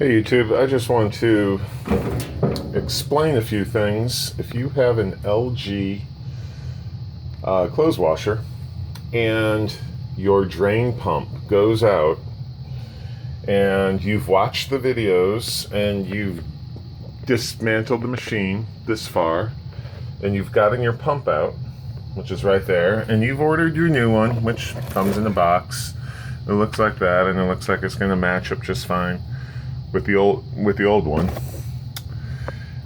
Hey YouTube, I just want to explain a few things. If you have an LG clothes washer and your drain pump goes out and you've watched the videos and you've dismantled the machine this far and you've gotten your pump out, which is right there, and you've ordered your new one, which comes in a box. It looks like that, and it looks like it's going to match up just fine with the old one.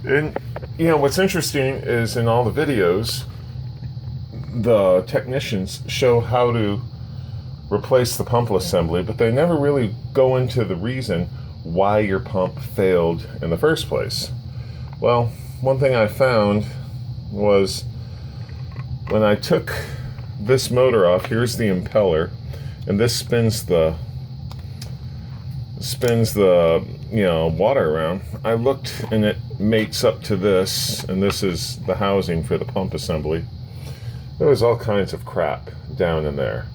And you know what's interesting is in all the videos the technicians show how to replace the pump assembly, but they never really go into the reason why your pump failed in the first place. Well, one thing I found was when I took this motor off, here's the impeller, and this spins the water around. I looked and it mates up to this, and this is the housing for the pump assembly. There was all kinds of crap down in there.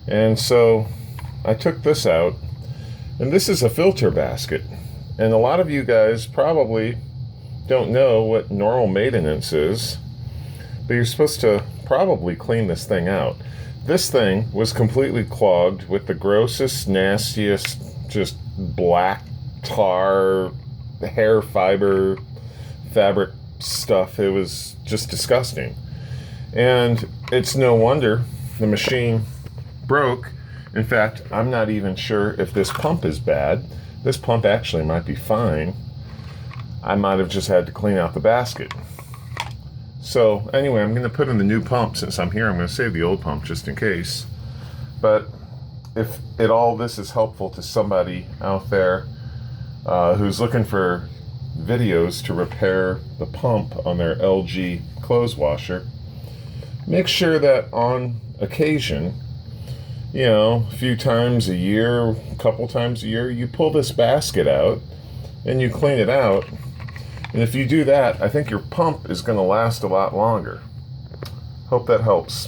And so I took this out, and this is a filter basket. And a lot of you guys probably don't know what normal maintenance is, but you're supposed to probably clean this thing out. This thing was completely clogged with the grossest, nastiest, just black tar, hair fiber, fabric stuff. It was just disgusting. And it's no wonder the machine broke. In fact, I'm not even sure if this pump is bad. This pump actually might be fine. I might have just had to clean out the basket. So anyway, I'm going to put in the new pump. Since I'm here, I'm going to save the old pump just in case. But if all this is helpful to somebody out there who's looking for videos to repair the pump on their LG clothes washer, make sure that on occasion, you know, a few times a year, a couple times a year, you pull this basket out and you clean it out. And if you do that, I think your pump is going to last a lot longer. Hope that helps.